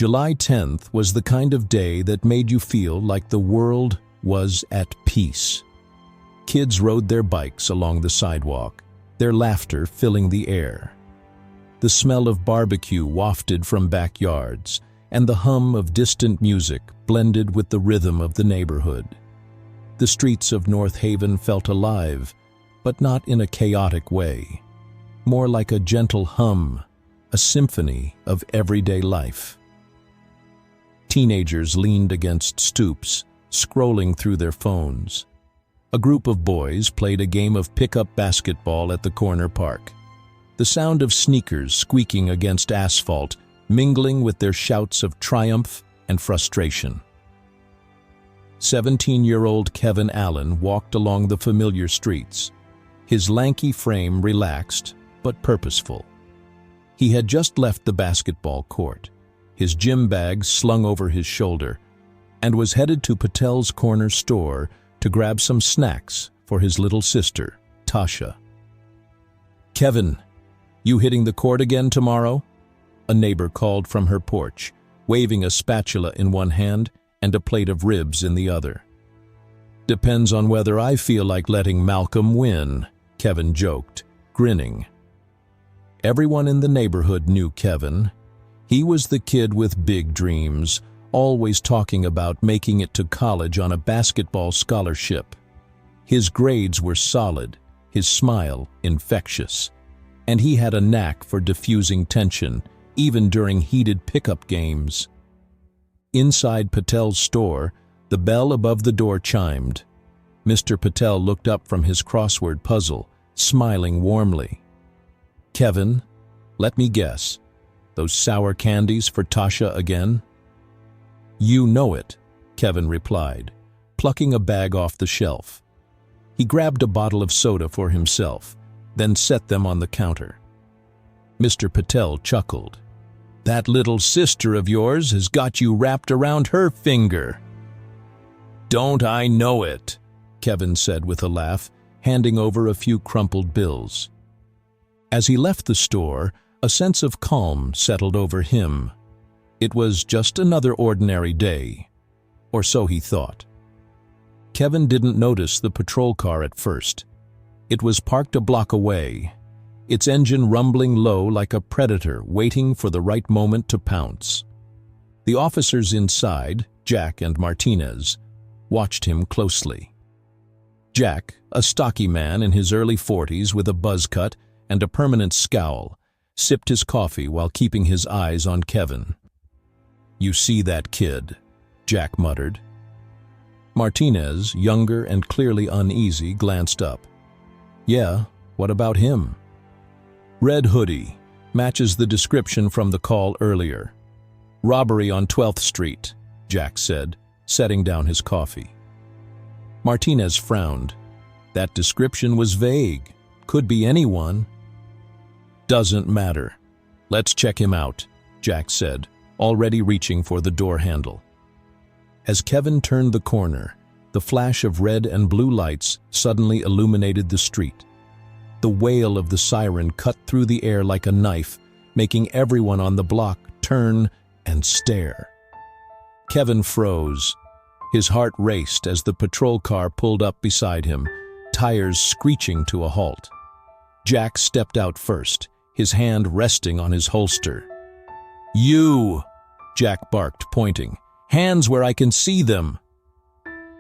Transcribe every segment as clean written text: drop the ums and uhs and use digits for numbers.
July 10th was the kind of day that made you feel like the world was at peace. Kids rode their bikes along the sidewalk, their laughter filling the air. The smell of barbecue wafted from backyards, and the hum of distant music blended with the rhythm of the neighborhood. The streets of North Haven felt alive, but not in a chaotic way. More like a gentle hum, a symphony of everyday life. Teenagers leaned against stoops, scrolling through their phones. A group of boys played a game of pickup basketball at the corner park. The sound of sneakers squeaking against asphalt, mingling with their shouts of triumph and frustration. 17-year-old Kevin Allen walked along the familiar streets, his lanky frame relaxed but purposeful. He had just left the basketball court, his gym bag slung over his shoulder, and was headed to Patel's corner store to grab some snacks for his little sister, Tasha. "Kevin, you hitting the court again tomorrow?" a neighbor called from her porch, waving a spatula in one hand and a plate of ribs in the other. "Depends on whether I feel like letting Malcolm win," Kevin joked, grinning. Everyone in the neighborhood knew Kevin. He was the kid with big dreams, always talking about making it to college on a basketball scholarship. His grades were solid, his smile infectious, and he had a knack for diffusing tension, even during heated pickup games. Inside Patel's store, the bell above the door chimed. Mr. Patel looked up from his crossword puzzle, smiling warmly. "Kevin, let me guess, those sour candies for Tasha again?" "You know it," Kevin replied, plucking a bag off the shelf. He grabbed a bottle of soda for himself, then set them on the counter. Mr. Patel chuckled. "That little sister of yours has got you wrapped around her finger." "Don't I know it?" Kevin said with a laugh, handing over a few crumpled bills. As he left the store, a sense of calm settled over him. It was just another ordinary day, or so he thought. Kevin didn't notice the patrol car at first. It was parked a block away, its engine rumbling low like a predator waiting for the right moment to pounce. The officers inside, Jack and Martinez, watched him closely. Jack, a stocky man in his early 40s with a buzz cut and a permanent scowl, sipped his coffee while keeping his eyes on Kevin. "You see that kid?" Jack muttered. Martinez, younger and clearly uneasy, glanced up. "Yeah, what about him?" "Red hoodie, matches the description from the call earlier. Robbery on 12th Street, Jack said, setting down his coffee. Martinez frowned. That description was vague. Could be anyone. "Doesn't matter. Let's check him out," Jack said, already reaching for the door handle. As Kevin turned the corner, the flash of red and blue lights suddenly illuminated the street. The wail of the siren cut through the air like a knife, making everyone on the block turn and stare. Kevin froze. His heart raced as the patrol car pulled up beside him, tires screeching to a halt. Jack stepped out first, his hand resting on his holster. "You!" Jack barked, pointing. "Hands where I can see them!"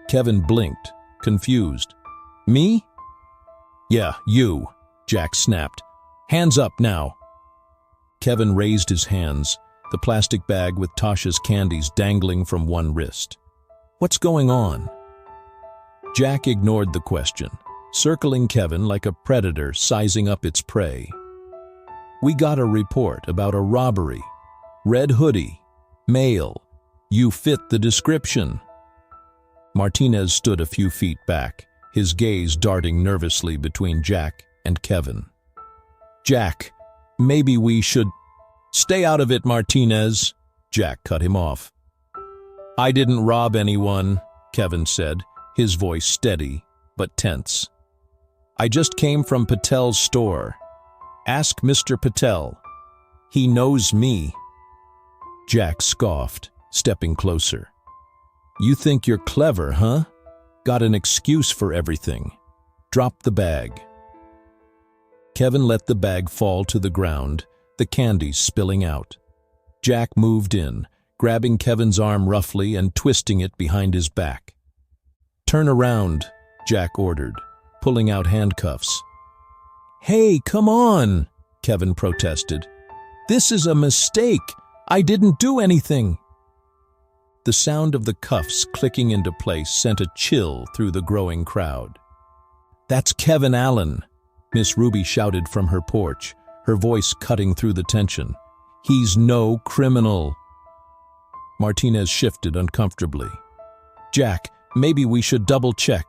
Kevin blinked, confused. "Me?" "Yeah, you," Jack snapped. "Hands up now." Kevin raised his hands, the plastic bag with Tasha's candies dangling from one wrist. "What's going on?" Jack ignored the question, circling Kevin like a predator sizing up its prey. "We got a report about a robbery. Red hoodie. Male. You fit the description." Martinez stood a few feet back, his gaze darting nervously between Jack and Kevin. "Jack, maybe we should—" "Stay out of it, Martinez," Jack cut him off. "I didn't rob anyone," Kevin said, his voice steady but tense. "I just came from Patel's store. Ask Mr. Patel. He knows me." Jack scoffed, stepping closer. You think you're clever, huh? Got an excuse for everything. Drop the bag. Kevin let the bag fall to the ground, the candies spilling out. Jack moved in, grabbing Kevin's arm roughly and twisting it behind his back. Turn around, Jack ordered, pulling out handcuffs. Hey, come on, Kevin protested. This is a mistake. I didn't do anything. The sound of the cuffs clicking into place sent a chill through the growing crowd. That's Kevin Allen, Miss Ruby shouted from her porch, her voice cutting through the tension. He's no criminal. Martinez shifted uncomfortably. Jack, maybe we should double-check.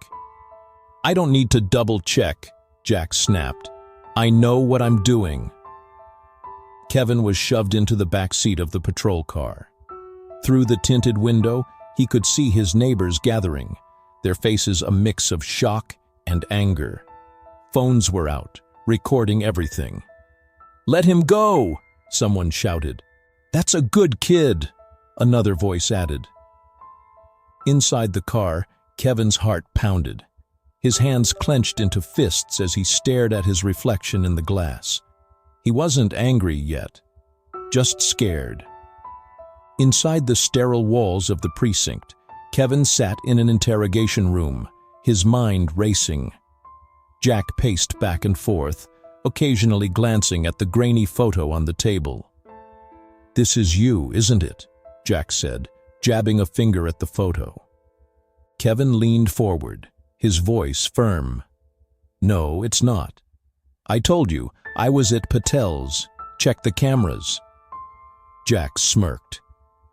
I don't need to double-check, Jack snapped. I know what I'm doing. Kevin was shoved into the back seat of the patrol car. Through the tinted window, he could see his neighbors gathering, their faces a mix of shock and anger. Phones were out, recording everything. Let him go, someone shouted. That's a good kid, another voice added. Inside the car, Kevin's heart pounded. His hands clenched into fists as he stared at his reflection in the glass. He wasn't angry yet, just scared. Inside the sterile walls of the precinct, Kevin sat in an interrogation room, his mind racing. Jack paced back and forth, occasionally glancing at the grainy photo on the table. This is you, isn't it? Jack said, jabbing a finger at the photo. Kevin leaned forward, his voice firm. No, it's not. I told you, I was at Patel's. Check the cameras. Jack smirked.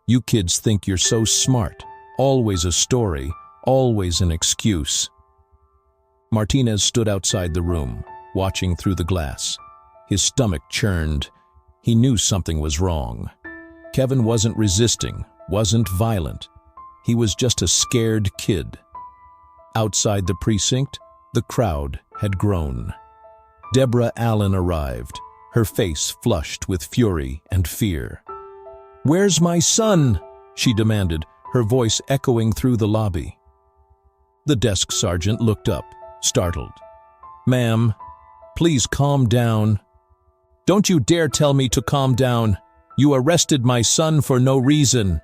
You kids think you're so smart. Always a story, always an excuse. Martinez stood outside the room, watching through the glass. His stomach churned. He knew something was wrong. Kevin wasn't resisting, wasn't violent. He was just a scared kid. Outside the precinct, the crowd had grown. Deborah Allen arrived, her face flushed with fury and fear. Where's my son? She demanded, her voice echoing through the lobby. The desk sergeant looked up, startled. Ma'am, please calm down. Don't you dare tell me to calm down. You arrested my son for no reason.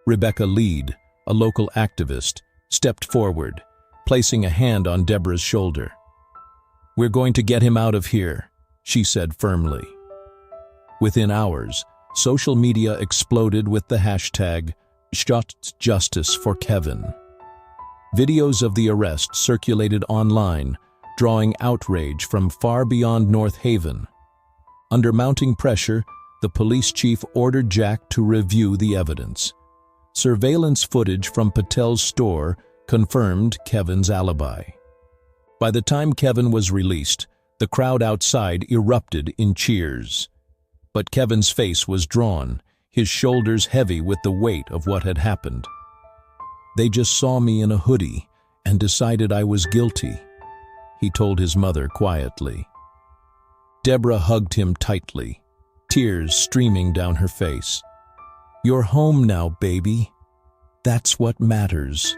Rebecca Lead, a local activist, stepped forward, placing a hand on Deborah's shoulder. We're going to get him out of here, she said firmly. Within hours, social media exploded with the hashtag #ShotJusticeForKevin. Videos of the arrest circulated online, drawing outrage from far beyond North Haven. Under mounting pressure, the police chief ordered Jack to review the evidence. Surveillance footage from Patel's store confirmed Kevin's alibi. By the time Kevin was released, the crowd outside erupted in cheers. But Kevin's face was drawn, his shoulders heavy with the weight of what had happened. They just saw me in a hoodie and decided I was guilty, he told his mother quietly. Deborah hugged him tightly, tears streaming down her face. You're home now, baby. That's what matters.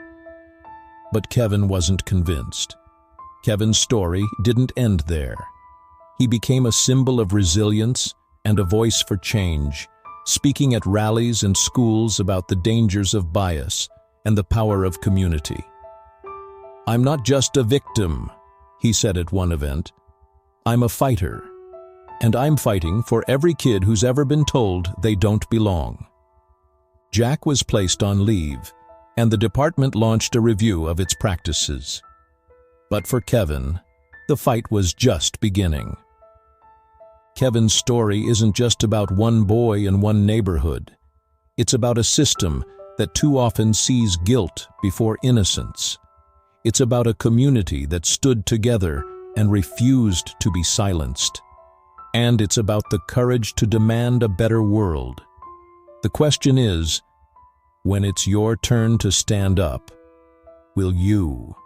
But Kevin wasn't convinced. Kevin's story didn't end there. He became a symbol of resilience and a voice for change, speaking at rallies and schools about the dangers of bias and the power of community. I'm not just a victim, he said at one event. I'm a fighter, and I'm fighting for every kid who's ever been told they don't belong. Jack was placed on leave, and the department launched a review of its practices. But for Kevin, the fight was just beginning. Kevin's story isn't just about one boy in one neighborhood. It's about a system that too often sees guilt before innocence. It's about a community that stood together and refused to be silenced. And it's about the courage to demand a better world. The question is, when it's your turn to stand up, will you?